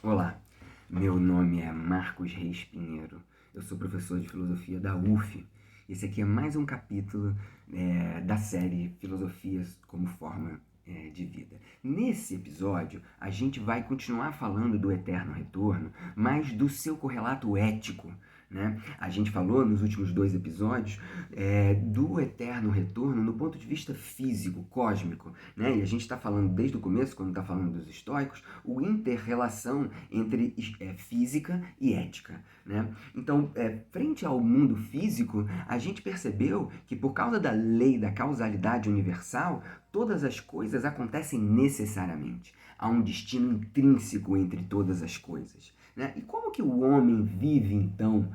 Olá, meu nome é Marcos Reis Pinheiro, eu sou professor de filosofia da UF. Esse aqui é mais um capítulo da série Filosofias como Forma de Vida. Nesse episódio, a gente vai continuar falando do eterno retorno, mas do seu correlato ético. Né? A gente falou nos últimos 2 episódios do eterno retorno no ponto de vista físico, cósmico, né? E a gente está falando desde o começo, quando está falando dos estoicos, o inter-relação entre física e ética. Né? Então, frente ao mundo físico, a gente percebeu que por causa da lei da causalidade universal, todas as coisas acontecem necessariamente. Há um destino intrínseco entre todas as coisas. Né? E como que o homem vive, então,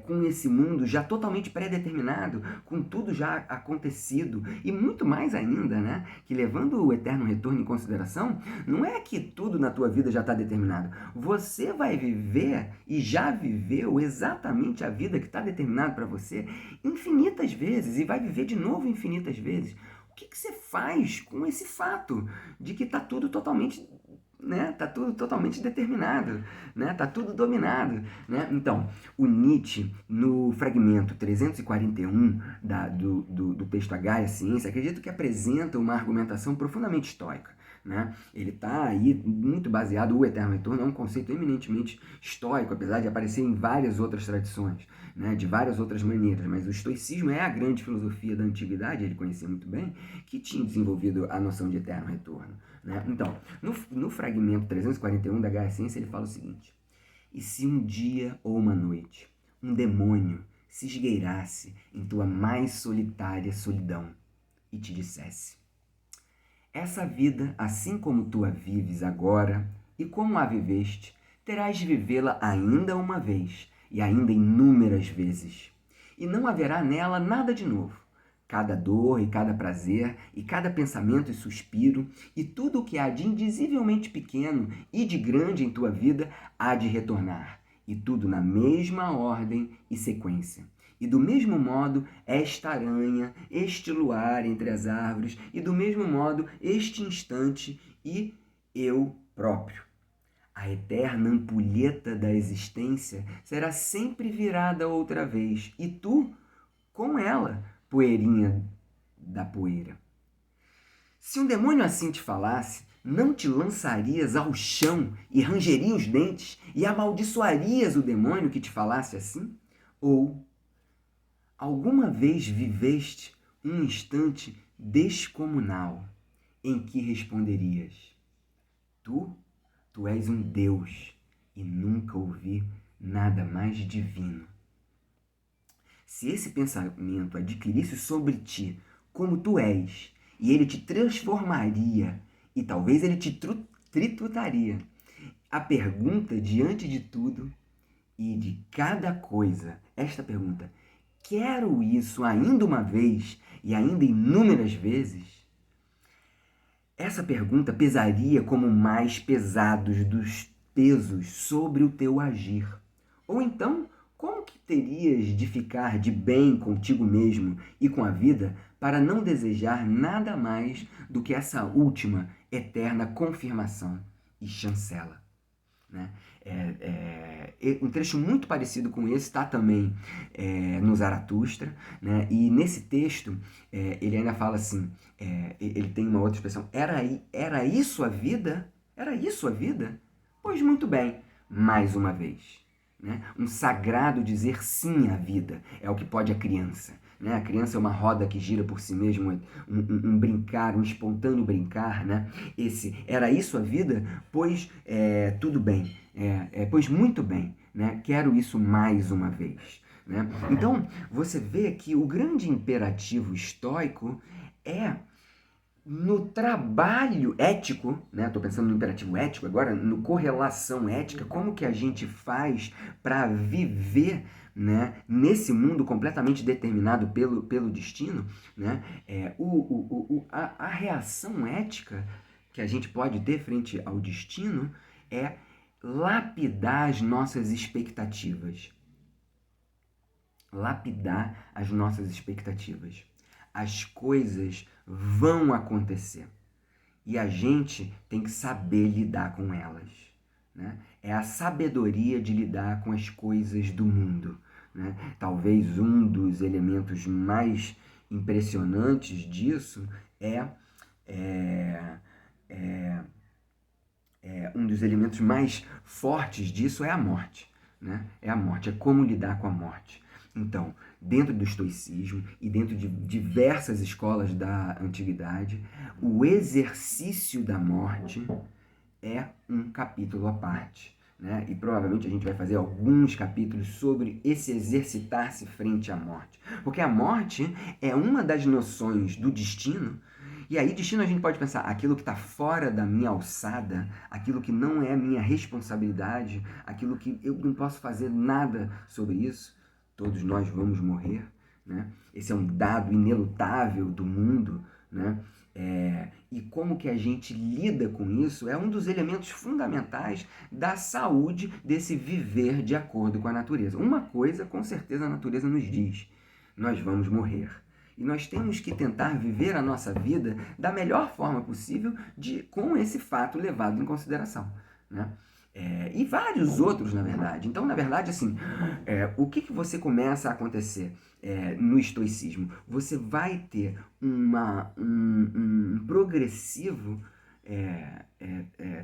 com esse mundo já totalmente pré-determinado, com tudo já acontecido, e muito mais ainda, né? Que levando o eterno retorno em consideração, não é que tudo na tua vida já está determinado. Você vai viver e já viveu exatamente a vida que está determinada para você infinitas vezes, e vai viver de novo infinitas vezes. O que você faz com esse fato de que está tudo totalmente, né? Tá tudo totalmente determinado, né? Tá tudo dominado, né? Então, o Nietzsche, no fragmento 341 do texto A Gaia Ciência, acredito que apresenta uma argumentação profundamente estoica. Né? Ele está aí muito baseado, o eterno retorno é um conceito eminentemente estoico, apesar de aparecer em várias outras tradições, né? De várias outras maneiras, mas o estoicismo é a grande filosofia da antiguidade, ele conhecia muito bem, que tinha desenvolvido a noção de eterno retorno. Né? Então, no fragmento 341 da Gaia Ciência, ele fala o seguinte: e se um dia ou uma noite um demônio se esgueirasse em tua mais solitária solidão e te dissesse: essa vida, assim como tu a vives agora e como a viveste, terás de vivê-la ainda uma vez e ainda inúmeras vezes. E não haverá nela nada de novo. Cada dor e cada prazer, e cada pensamento e suspiro, e tudo o que há de indizivelmente pequeno e de grande em tua vida há de retornar, e tudo na mesma ordem e sequência. E do mesmo modo, esta aranha, este luar entre as árvores, e do mesmo modo, este instante e eu próprio. A eterna ampulheta da existência será sempre virada outra vez, e tu, com ela, poeirinha da poeira. Se um demônio assim te falasse, não te lançarias ao chão e rangerias os dentes e amaldiçoarias o demônio que te falasse assim? Ou alguma vez viveste um instante descomunal em que responderias: tu és um Deus e nunca ouvi nada mais divino. Se esse pensamento adquirisse sobre ti como tu és, e ele te transformaria, e talvez ele te tritutaria, a pergunta diante de tudo e de cada coisa, esta pergunta: quero isso ainda uma vez e ainda inúmeras vezes? Essa pergunta pesaria como o mais pesados dos pesos sobre o teu agir. Ou então, como que terias de ficar de bem contigo mesmo e com a vida para não desejar nada mais do que essa última eterna confirmação e chancela? Né? Um trecho muito parecido com esse está também no Zaratustra, né? E nesse texto ele ainda fala assim, ele tem uma outra expressão: era isso a vida? Era isso a vida? Pois muito bem, mais uma vez. Né? Um sagrado dizer sim à vida é o que pode a criança. Né? A criança é uma roda que gira por si mesma, um brincar, um espontâneo brincar. Né? Era isso a vida? Pois tudo bem, pois muito bem, né? Quero isso mais uma vez. Né? Então, você vê que o grande imperativo estoico é no trabalho ético, né? Estou pensando no imperativo ético agora, no correlação ética, como que a gente faz para viver, né, nesse mundo completamente determinado pelo destino, né? A reação ética que a gente pode ter frente ao destino é lapidar as nossas expectativas. Lapidar as nossas expectativas. As coisas vão acontecer e a gente tem que saber lidar com elas. Né? é a sabedoria de lidar com as coisas do mundo, né? Talvez um dos elementos mais impressionantes disso é, é um dos elementos mais fortes disso é a morte, né? É a morte, é como lidar com a morte. Então, dentro do estoicismo e dentro de diversas escolas da antiguidade, o exercício da morte é um capítulo à parte, né? E provavelmente a gente vai fazer alguns capítulos sobre esse exercitar-se frente à morte. Porque a morte é uma das noções do destino. E aí, destino a gente pode pensar aquilo que está fora da minha alçada, aquilo que não é minha responsabilidade, aquilo que eu não posso fazer nada sobre isso. Todos nós vamos morrer, né? Esse é um dado inelutável do mundo, né? E como que a gente lida com isso é um dos elementos fundamentais da saúde desse viver de acordo com a natureza. Uma coisa, com certeza, a natureza nos diz: nós vamos morrer. E nós temos que tentar viver a nossa vida da melhor forma possível com esse fato levado em consideração, né? E vários outros, na verdade. Então, na verdade, assim, o que você começa a acontecer no estoicismo? Você vai ter um progressivo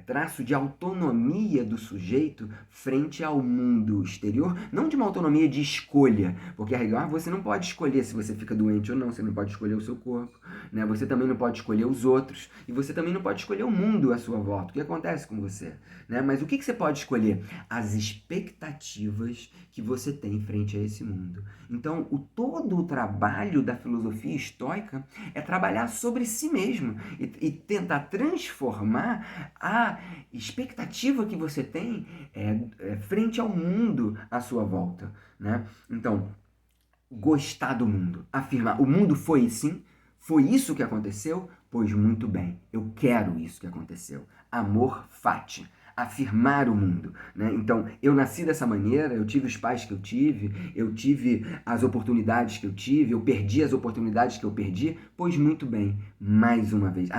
traço de autonomia do sujeito frente ao mundo exterior, não de uma autonomia de escolha, porque você não pode escolher se você fica doente ou não, você não pode escolher o seu corpo, né? Você também não pode escolher os outros, e você também não pode escolher o mundo à sua volta, o que acontece com você, né? Mas o que você pode escolher? As expectativas que você tem frente a esse mundo. Então, todo o trabalho da filosofia estoica é trabalhar sobre si mesmo e tentar transformar a expectativa que você tem frente ao mundo à sua volta, né? Então, gostar do mundo, afirmar, o mundo foi assim, foi isso que aconteceu? Pois muito bem, eu quero isso que aconteceu. Amor fati. Afirmar o mundo, né? Então, eu nasci dessa maneira, eu tive os pais que eu tive as oportunidades que eu tive, eu perdi as oportunidades que eu perdi, pois muito bem, mais uma vez.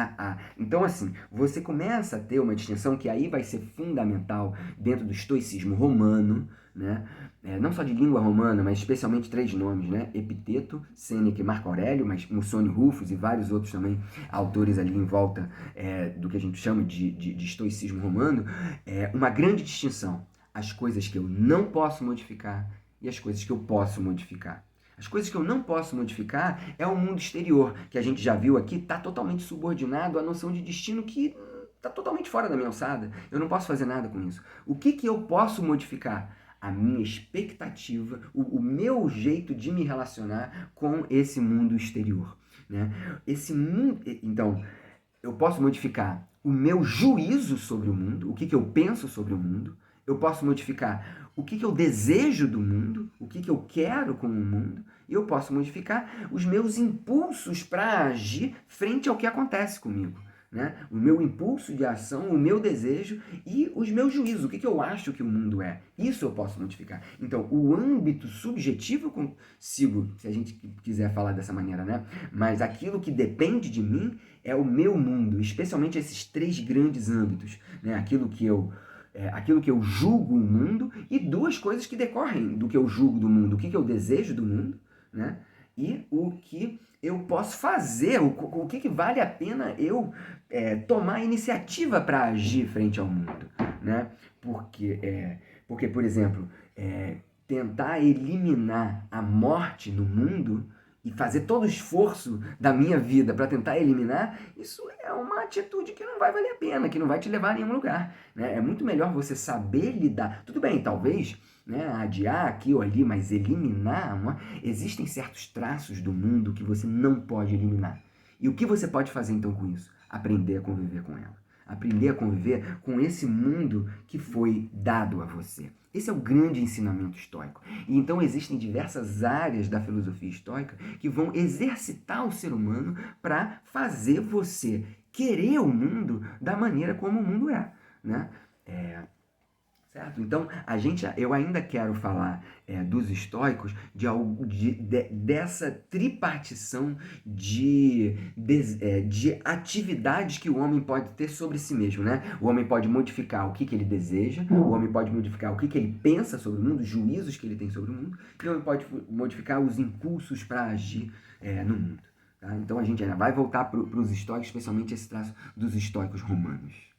Então, assim, você começa a ter uma distinção que aí vai ser fundamental dentro do estoicismo romano, né? Não só de língua romana, mas especialmente 3 nomes, né? Epiteto, Sêneca e Marco Aurélio, mas Musônio Rufus e vários outros também autores ali em volta do que a gente chama de estoicismo romano, uma grande distinção. As coisas que eu não posso modificar e as coisas que eu posso modificar. As coisas que eu não posso modificar é o mundo exterior, que a gente já viu aqui, está totalmente subordinado à noção de destino que está totalmente fora da minha alçada. Eu não posso fazer nada com isso. O que eu posso modificar? A minha expectativa, o meu jeito de me relacionar com esse mundo exterior, né? Então, eu posso modificar o meu juízo sobre o mundo, o que eu penso sobre o mundo. Eu posso modificar o que eu desejo do mundo, o que eu quero com o mundo. E eu posso modificar os meus impulsos para agir frente ao que acontece comigo, né? O meu impulso de ação, o meu desejo e os meus juízos, o que eu acho que o mundo é. Isso eu posso modificar. Então, o âmbito subjetivo eu consigo, se a gente quiser falar dessa maneira, né? Mas aquilo que depende de mim é o meu mundo, especialmente esses 3 grandes âmbitos, né? Aquilo que eu julgo o mundo e 2 coisas que decorrem do que eu julgo do mundo. O que eu desejo do mundo, né? E o que eu posso fazer, o que vale a pena eu tomar iniciativa para agir frente ao mundo, né? Porque por exemplo, tentar eliminar a morte no mundo e fazer todo o esforço da minha vida para tentar eliminar, isso é uma atitude que não vai valer a pena, que não vai te levar a nenhum lugar, né? É muito melhor você saber lidar. Tudo bem, talvez, né, adiar aqui ou ali, mas eliminar, existem certos traços do mundo que você não pode eliminar. E o que você pode fazer então com isso? Aprender a conviver com ela. Aprender a conviver com esse mundo que foi dado a você. Esse é o grande ensinamento estoico. E então existem diversas áreas da filosofia estoica que vão exercitar o ser humano para fazer você querer o mundo da maneira como o mundo é, né? Certo? Então, eu ainda quero falar dos estoicos dessa tripartição de atividades que o homem pode ter sobre si mesmo, né? O homem pode modificar o que ele deseja, o homem pode modificar o que ele pensa sobre o mundo, os juízos que ele tem sobre o mundo, e o homem pode modificar os impulsos para agir no mundo. Tá? Então, a gente ainda vai voltar para os estoicos, especialmente esse traço dos estoicos romanos.